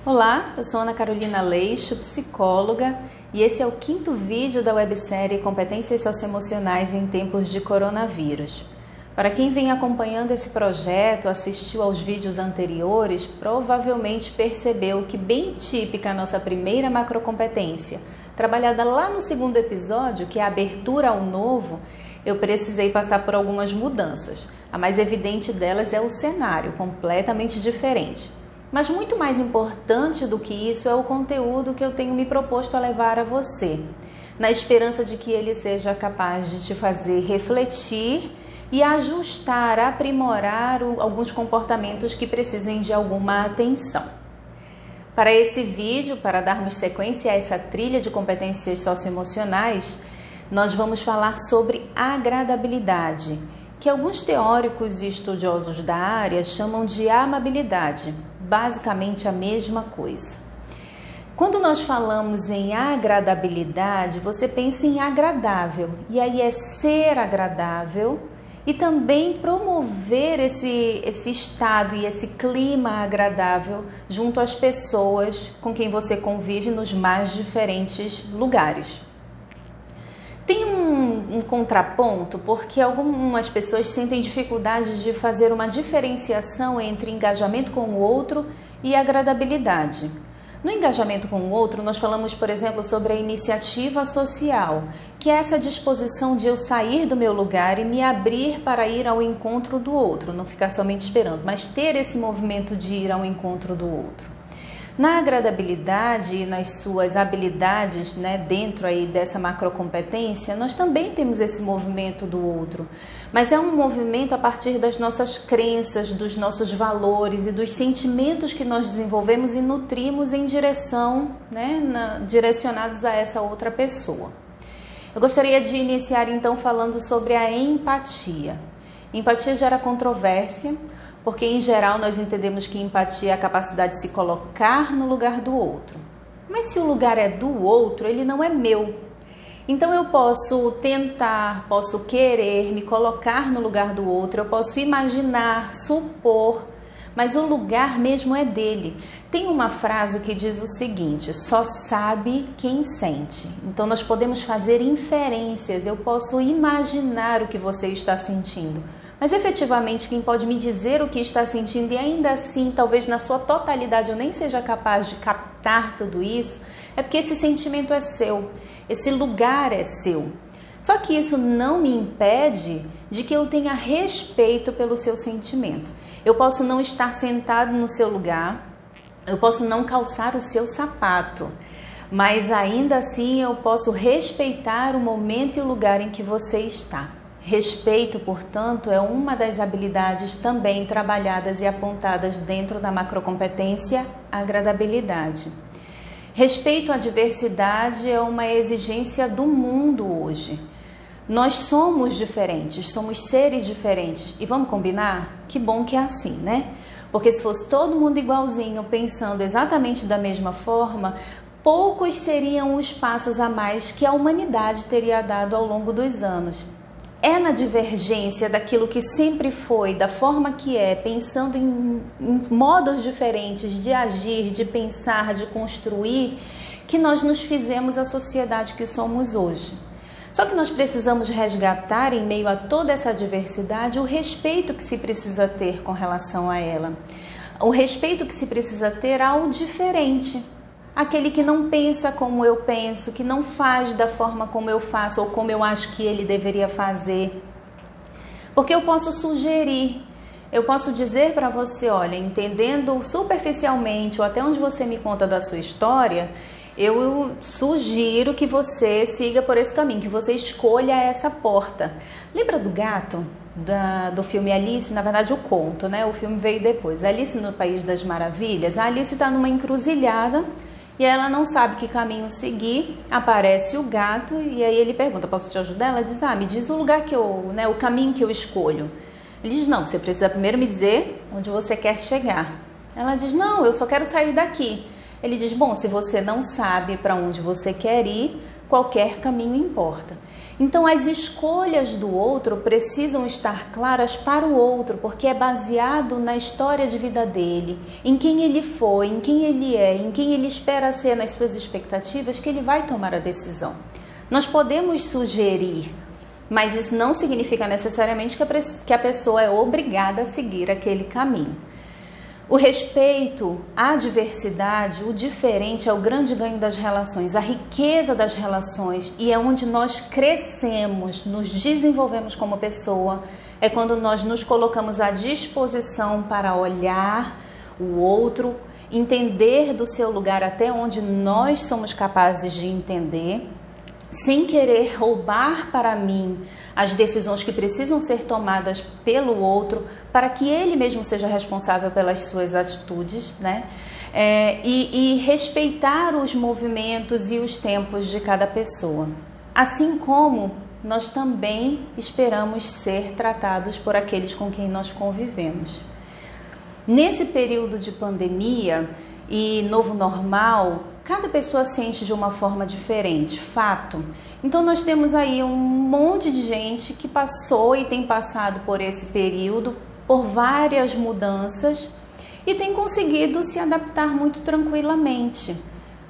Olá, eu sou Ana Carolina Leixo, psicóloga, e esse é o 5º vídeo da websérie Competências Socioemocionais em Tempos de Coronavírus. Para quem vem acompanhando esse projeto, assistiu aos vídeos anteriores, provavelmente percebeu que bem típica a nossa primeira macrocompetência, trabalhada lá no 2º episódio, que é a abertura ao novo, eu precisei passar por algumas mudanças. A mais evidente delas é o cenário, completamente diferente. Mas muito mais importante do que isso é o conteúdo que eu tenho me proposto a levar a você, na esperança de que ele seja capaz de te fazer refletir e ajustar, aprimorar alguns comportamentos que precisem de alguma atenção. Para esse vídeo, para darmos sequência a essa trilha de competências socioemocionais, nós vamos falar sobre agradabilidade, que alguns teóricos e estudiosos da área chamam de amabilidade, basicamente a mesma coisa. Quando nós falamos em agradabilidade, você pensa em agradável, e aí é ser agradável e também promover esse estado e esse clima agradável junto às pessoas com quem você convive nos mais diferentes lugares. Tem um contraponto, porque algumas pessoas sentem dificuldade de fazer uma diferenciação entre engajamento com o outro e agradabilidade. No engajamento com o outro, nós falamos, por exemplo, sobre a iniciativa social, que é essa disposição de eu sair do meu lugar e me abrir para ir ao encontro do outro, não ficar somente esperando, mas ter esse movimento de ir ao encontro do outro. Na agradabilidade e nas suas habilidades, dentro aí dessa macrocompetência, nós também temos esse movimento do outro. Mas é um movimento a partir das nossas crenças, dos nossos valores e dos sentimentos que nós desenvolvemos e nutrimos em direção, direcionados a essa outra pessoa. Eu gostaria de iniciar então falando sobre a empatia. Empatia gera controvérsia, porque em geral nós entendemos que empatia é a capacidade de se colocar no lugar do outro. Mas se o lugar é do outro, ele não é meu. Então eu posso tentar, posso querer me colocar no lugar do outro, eu posso imaginar, supor, mas o lugar mesmo é dele. Tem uma frase que diz o seguinte: só sabe quem sente. Então nós podemos fazer inferências, eu posso imaginar o que você está sentindo. Mas efetivamente quem pode me dizer o que está sentindo e ainda assim, talvez na sua totalidade eu nem seja capaz de captar tudo isso, é porque esse sentimento é seu, esse lugar é seu. Só que isso não me impede de que eu tenha respeito pelo seu sentimento. Eu posso não estar sentado no seu lugar, eu posso não calçar o seu sapato, mas ainda assim eu posso respeitar o momento e o lugar em que você está. Respeito, portanto, é uma das habilidades também trabalhadas e apontadas dentro da macrocompetência agradabilidade. Respeito à diversidade é uma exigência do mundo hoje. Nós somos diferentes, somos seres diferentes. E vamos combinar? Que bom que é assim, né? Porque se fosse todo mundo igualzinho, pensando exatamente da mesma forma, poucos seriam os passos a mais que a humanidade teria dado ao longo dos anos. É na divergência daquilo que sempre foi, da forma que é, pensando em modos diferentes de agir, de pensar, de construir, que nós nos fizemos a sociedade que somos hoje. Só que nós precisamos resgatar, em meio a toda essa diversidade, o respeito que se precisa ter com relação a ela. O respeito que se precisa ter ao diferente. Aquele que não pensa como eu penso, que não faz da forma como eu faço ou como eu acho que ele deveria fazer. Porque eu posso sugerir, eu posso dizer para você, olha, entendendo superficialmente ou até onde você me conta da sua história, eu sugiro que você siga por esse caminho, que você escolha essa porta. Lembra do gato? Do filme Alice, na verdade o conto, O filme veio depois. Alice no País das Maravilhas. A Alice está numa encruzilhada e ela não sabe que caminho seguir. Aparece o gato e aí ele pergunta: posso te ajudar? Ela diz: me diz o lugar que o caminho que eu escolho. Ele diz: não, você precisa primeiro me dizer onde você quer chegar. Ela diz: não, eu só quero sair daqui. Ele diz: bom, se você não sabe para onde você quer ir, qualquer caminho importa. Então as escolhas do outro precisam estar claras para o outro, porque é baseado na história de vida dele, em quem ele foi, em quem ele é, em quem ele espera ser, nas suas expectativas, que ele vai tomar a decisão. Nós podemos sugerir, mas isso não significa necessariamente que a pessoa é obrigada a seguir aquele caminho. O respeito à diversidade, o diferente é o grande ganho das relações, a riqueza das relações, e é onde nós crescemos, nos desenvolvemos como pessoa, é quando nós nos colocamos à disposição para olhar o outro, entender do seu lugar até onde nós somos capazes de entender, sem querer roubar para mim as decisões que precisam ser tomadas pelo outro, para que ele mesmo seja responsável pelas suas atitudes, né? E respeitar os movimentos e os tempos de cada pessoa. Assim como nós também esperamos ser tratados por aqueles com quem nós convivemos. Nesse período de pandemia e novo normal, cada pessoa sente de uma forma diferente, fato. Então nós temos aí um monte de gente que passou e tem passado por esse período, por várias mudanças e tem conseguido se adaptar muito tranquilamente.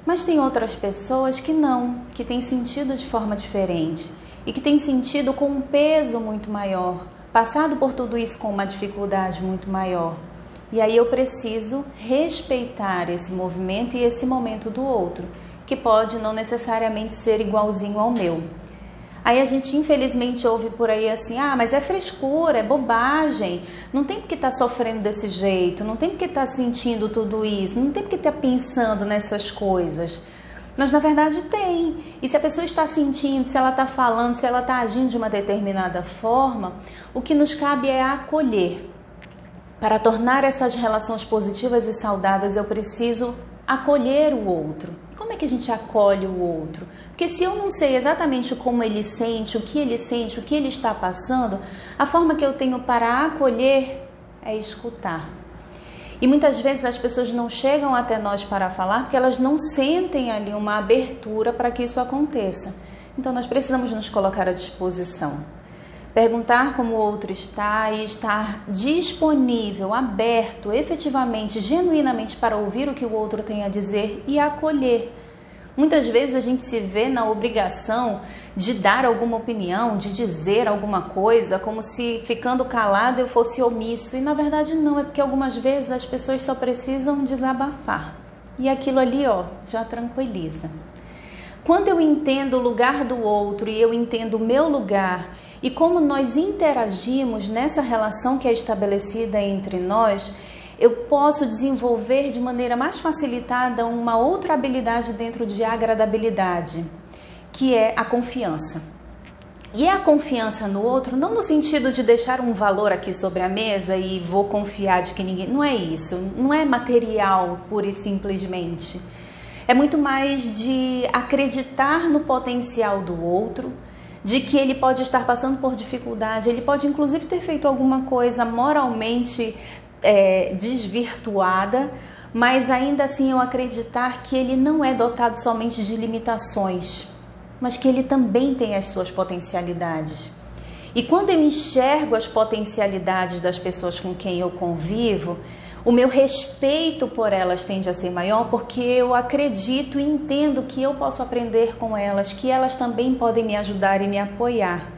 Mas tem outras pessoas que não, que têm sentido de forma diferente e que têm sentido com um peso muito maior, passado por tudo isso com uma dificuldade muito maior. E aí eu preciso respeitar esse movimento e esse momento do outro, que pode não necessariamente ser igualzinho ao meu. Aí a gente infelizmente ouve por aí assim, mas é frescura, é bobagem, não tem porque estar sofrendo desse jeito, não tem porque estar sentindo tudo isso, não tem porque estar pensando nessas coisas. Mas na verdade tem. E se a pessoa está sentindo, se ela está falando, se ela está agindo de uma determinada forma, o que nos cabe é acolher. Para tornar essas relações positivas e saudáveis, eu preciso acolher o outro. Como é que a gente acolhe o outro? Porque se eu não sei exatamente como ele sente, o que ele está passando, a forma que eu tenho para acolher é escutar. E muitas vezes as pessoas não chegam até nós para falar porque elas não sentem ali uma abertura para que isso aconteça. Então nós precisamos nos colocar à disposição. Perguntar como o outro está e estar disponível, aberto, efetivamente, genuinamente para ouvir o que o outro tem a dizer e acolher. Muitas vezes a gente se vê na obrigação de dar alguma opinião, de dizer alguma coisa, como se ficando calado eu fosse omisso. E na verdade não, é porque algumas vezes as pessoas só precisam desabafar. E aquilo ali, já tranquiliza. Quando eu entendo o lugar do outro e eu entendo o meu lugar e como nós interagimos nessa relação que é estabelecida entre nós, eu posso desenvolver de maneira mais facilitada uma outra habilidade dentro de agradabilidade, que é a confiança. E é a confiança no outro, não no sentido de deixar um valor aqui sobre a mesa e vou confiar de que ninguém... Não é isso, não é material pura e simplesmente. É muito mais de acreditar no potencial do outro, de que ele pode estar passando por dificuldade, ele pode inclusive ter feito alguma coisa moralmente desvirtuada, mas ainda assim eu acreditar que ele não é dotado somente de limitações, mas que ele também tem as suas potencialidades. E quando eu enxergo as potencialidades das pessoas com quem eu convivo, o meu respeito por elas tende a ser maior porque eu acredito e entendo que eu posso aprender com elas, que elas também podem me ajudar e me apoiar.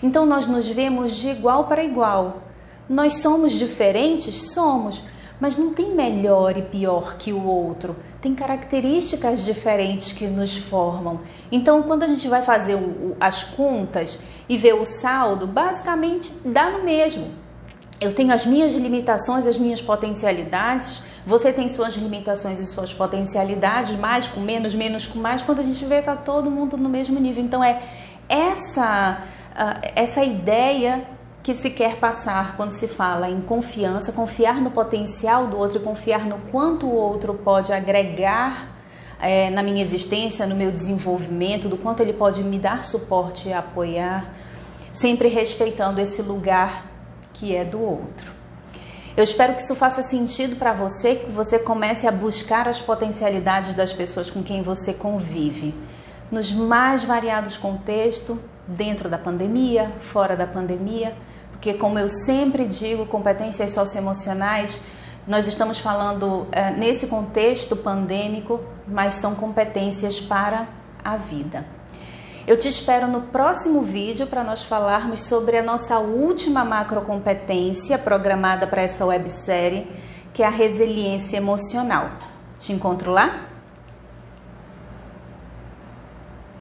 Então nós nos vemos de igual para igual. Nós somos diferentes? Somos, mas não tem melhor e pior que o outro. Tem características diferentes que nos formam. Então quando a gente vai fazer as contas e ver o saldo, basicamente dá no mesmo. Eu tenho as minhas limitações, as minhas potencialidades, você tem suas limitações e suas potencialidades, mais com menos, menos com mais. Quando a gente vê, está todo mundo no mesmo nível. Então é essa ideia que se quer passar quando se fala em confiança, confiar no potencial do outro e confiar no quanto o outro pode agregar na minha existência, no meu desenvolvimento, do quanto ele pode me dar suporte e apoiar, sempre respeitando esse lugar que é do outro. Eu espero que isso faça sentido para você, que você comece a buscar as potencialidades das pessoas com quem você convive. nos mais variados contextos, dentro da pandemia, fora da pandemia, porque, como eu sempre digo, competências socioemocionais, nós estamos falando nesse contexto pandêmico, mas são competências para a vida. Eu te espero no próximo vídeo para nós falarmos sobre a nossa última macrocompetência programada para essa websérie, que é a resiliência emocional. Te encontro lá?